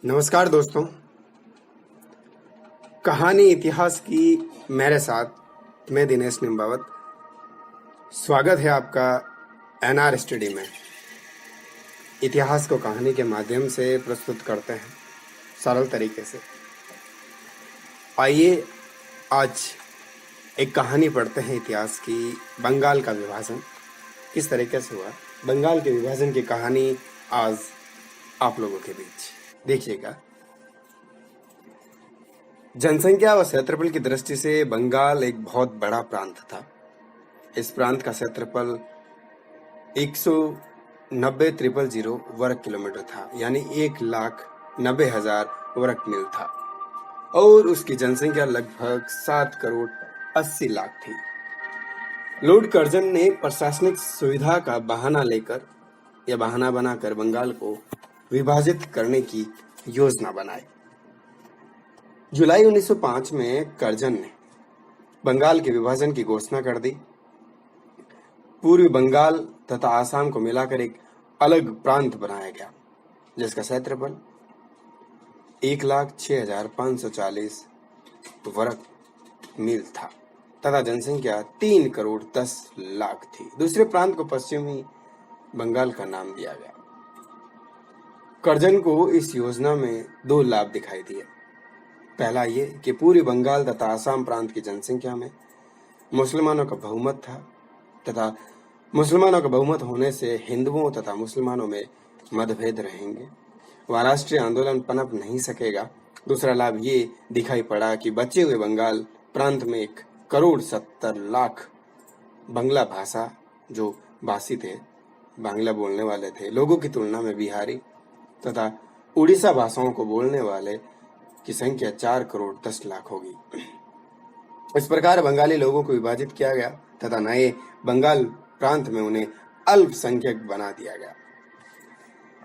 नमस्कार दोस्तों। कहानी इतिहास की मेरे साथ मैं दिनेश निम्बावत। स्वागत है आपका एनआर स्टडी में। इतिहास को कहानी के माध्यम से प्रस्तुत करते हैं सरल तरीके से। आइए आज एक कहानी पढ़ते हैं इतिहास की। बंगाल का विभाजन किस तरीके से हुआ, बंगाल के विभाजन की कहानी आज आप लोगों के बीच देखिएगा। जनसंख्या व क्षेत्रफल की दृष्टि से बंगाल एक बहुत बड़ा प्रांत था। इस प्रांत का क्षेत्रफल 190,000 वर्ग किलोमीटर था, यानी 1,90,000 वर्ग मील था, और उसकी जनसंख्या लगभग 7 करोड़ 80 लाख थी। लॉर्ड कर्जन ने प्रशासनिक सुविधा का बहाना बनाकर बंगाल को विभाजित करने की योजना बनाई। जुलाई 1905 में कर्जन ने बंगाल के विभाजन की घोषणा कर दी। पूर्वी बंगाल तथा आसाम को मिलाकर एक अलग प्रांत बनाया गया, जिसका क्षेत्रफल 1,06,540 वर्ग मील था तथा जनसंख्या 3 करोड़ 10 लाख थी। दूसरे प्रांत को पश्चिमी बंगाल का नाम दिया गया। कर्जन को इस योजना में 2 लाभ दिखाई दिए। पहला ये कि पूर्वी बंगाल तथा आसाम प्रांत की जनसंख्या में मुसलमानों का बहुमत था तथा मुसलमानों का बहुमत होने से हिंदुओं तथा मुसलमानों में मतभेद रहेंगे, वह राष्ट्रीय आंदोलन पनप नहीं सकेगा। दूसरा लाभ ये दिखाई पड़ा कि बचे हुए बंगाल प्रांत में 1 करोड़ 70 लाख बंगला भाषा जो भाषी थे, बांग्ला बोलने वाले थे, लोगों की तुलना में बिहारी तथा उड़ीसा भाषाओं को बोलने वाले की संख्या 4 करोड़ 10 लाख होगी। इस प्रकार बंगाली लोगों को विभाजित किया गया तथा नए बंगाल प्रांत में उन्हें अल्पसंख्यक बना दिया गया।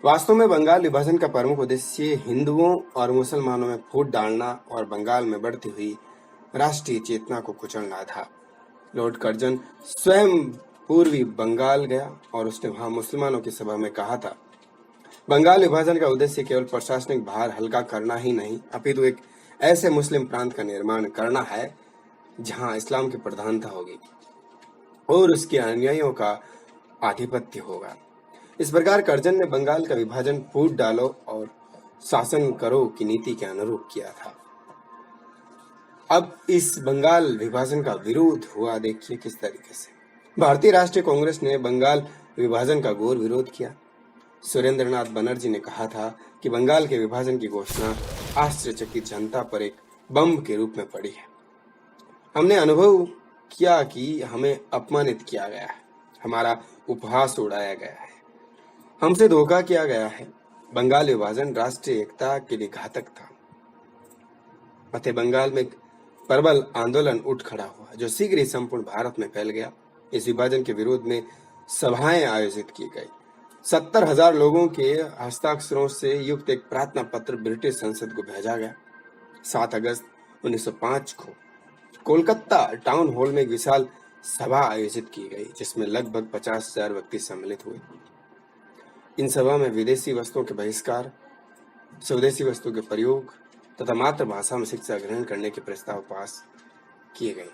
वास्तव में बंगाल विभाजन का प्रमुख उद्देश्य हिंदुओं और मुसलमानों में फूट डालना और बंगाल में बढ़ती हुई राष्ट्रीय चेतना को कुचलना था। लॉर्ड कर्जन स्वयं पूर्वी बंगाल गया और उसने वहां मुसलमानों की सभा में कहा था, बंगाल विभाजन का उद्देश्य केवल प्रशासनिक भार हल्का करना ही नहीं, अपितु एक ऐसे मुस्लिम प्रांत का निर्माण करना है जहां इस्लाम की प्रधानता होगी और उसके अनुयायियों का आधिपत्य होगा। इस प्रकार कर्जन ने बंगाल का विभाजन फूट डालो और शासन करो की नीति के अनुरूप किया था। अब इस बंगाल विभाजन का विरोध हुआ, देखिए किस तरीके से। भारतीय राष्ट्रीय कांग्रेस ने बंगाल विभाजन का घोर विरोध किया। सुरेंद्रनाथ बनर्जी ने कहा था कि बंगाल के विभाजन की घोषणा आश्चर्यचकित जनता पर एक बम के रूप में पड़ी है। हमने अनुभव किया कि हमें अपमानित किया गया है, हमारा उपहास उड़ाया गया है, हमसे धोखा किया गया है। बंगाल विभाजन राष्ट्रीय एकता के लिए घातक था। अतः बंगाल में एक प्रबल आंदोलन उठ खड़ा हुआ जो शीघ्र ही संपूर्ण भारत में फैल गया। इस विभाजन के विरोध में सभाएं आयोजित की गई। 70,000 लोगों के हस्ताक्षरों से युक्त एक प्रार्थना पत्र ब्रिटिश संसद को भेजा गया। 7 अगस्त 1905 को कोलकाता टाउन हॉल में एक विशाल सभा आयोजित की गई, जिसमें लगभग 50,000 व्यक्ति सम्मिलित हुए। इन सभा में विदेशी वस्तुओं के बहिष्कार, स्वदेशी वस्तुओं के प्रयोग तथा मातृभाषा में शिक्षा ग्रहण करने के प्रस्ताव पास किए गए।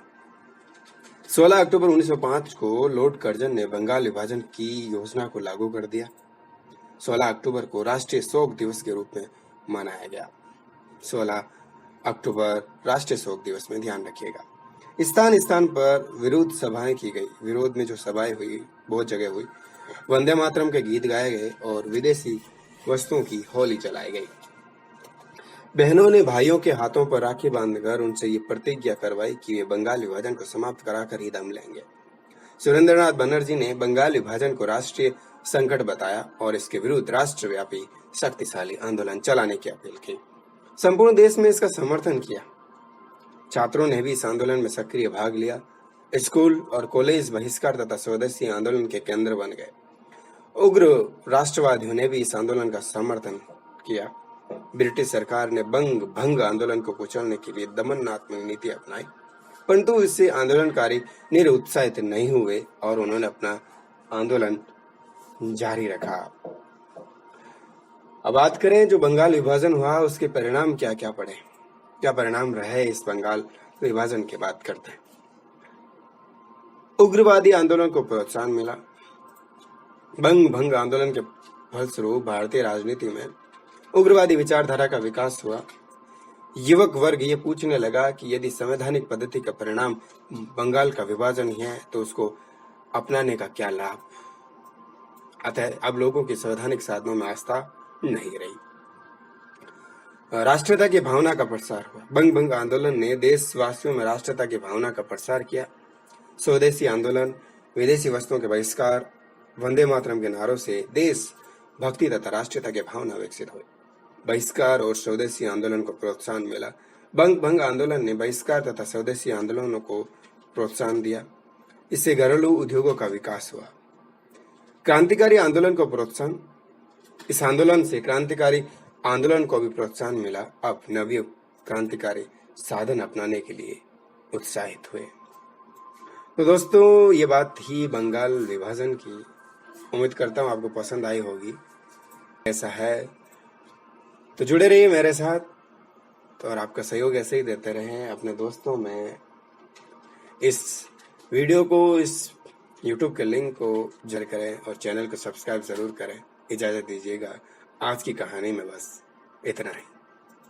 16 अक्टूबर 1905 को लॉर्ड कर्जन ने बंगाल विभाजन की योजना को लागू कर दिया। 16 अक्टूबर को राष्ट्रीय शोक दिवस के रूप में मनाया गया। 16 अक्टूबर राष्ट्रीय शोक दिवस में ध्यान रखिएगा। स्थान स्थान पर विरोध सभाएं की गई। विरोध में जो सभाएं हुई, बहुत जगह हुई, वंदे मातरम के गीत गाए गए और विदेशी वस्तुओं की होली जलाई गई। बहनों ने भाइयों के हाथों पर राखी बांधकर उनसे ये प्रतिज्ञा करवाई कि वे बंगाल विभाजन को समाप्त कराकर ही दम लेंगे। सुरेंद्रनाथ बनर्जी ने बंगाल विभाजन को राष्ट्रीय संकट बताया और इसके विरुद्ध राष्ट्रव्यापी शक्तिशाली आंदोलन चलाने की अपील की। संपूर्ण देश में इसका समर्थन किया। छात्रों ने भी इस आंदोलन में सक्रिय भाग लिया। स्कूल और कॉलेज बहिष्कार तथा स्वदेशी आंदोलन के केंद्र बन गए। उग्र राष्ट्रवादियों ने भी इस आंदोलन का समर्थन किया। ब्रिटिश सरकार ने भंग आंदोलन को कुचलने के लिए दमनात्मक नीति अपनाई, परंतु इससे आंदोलनकारी निरुत्साहित नहीं हुए और उन्होंने अपना आंदोलन जारी रखा। अब बात करें जो बंगाल विभाजन हुआ उसके परिणाम क्या क्या पड़े, क्या परिणाम रहे इस बंगाल विभाजन की बात करते हैं। उग्रवादी आंदोलन को प्रोत्साहन मिला। बंग भंग आंदोलन के फलस्वरूप भारतीय राजनीति में उग्रवादी विचारधारा का विकास हुआ। युवक वर्ग ये पूछने लगा कि यदि संवैधानिक पद्धति का परिणाम बंगाल का विभाजन ही है तो उसको अपनाने का क्या लाभ। अतः अब लोगों की संवैधानिक साधनों में आस्था नहीं रही। राष्ट्रीयता की भावना का प्रसार हुआ। बंग भंग आंदोलन ने देशवासियों में राष्ट्रीयता की भावना का प्रसार किया। स्वदेशी आंदोलन, विदेशी वस्तुओं के बहिष्कार, वंदे मातरम के नारों से देश भक्ति तथा राष्ट्रीयता की भावना विकसित हुई। बहिष्कार और स्वदेशी आंदोलन को प्रोत्साहन मिला। बंग भंग आंदोलन ने बहिष्कार तथा स्वदेशी आंदोलनों को प्रोत्साहन दिया। इससे घरेलू उद्योगों का विकास हुआ। क्रांतिकारी आंदोलन को प्रोत्साहन, इस आंदोलन से क्रांतिकारी आंदोलन को भी प्रोत्साहन मिला। अब नवीन क्रांतिकारी साधन अपनाने के लिए उत्साहित हुए। तो दोस्तों ये बात थी बंगाल विभाजन की। उम्मीद करता हूँ आपको पसंद आई होगी। ऐसा है तो जुड़े रहिए मेरे साथ और आपका सहयोग ऐसे ही देते रहें। अपने दोस्तों में इस वीडियो को, इस YouTube के लिंक को शेयर करें और चैनल को सब्सक्राइब जरूर करें। इजाजत दीजिएगा। आज की कहानी में बस इतना ही।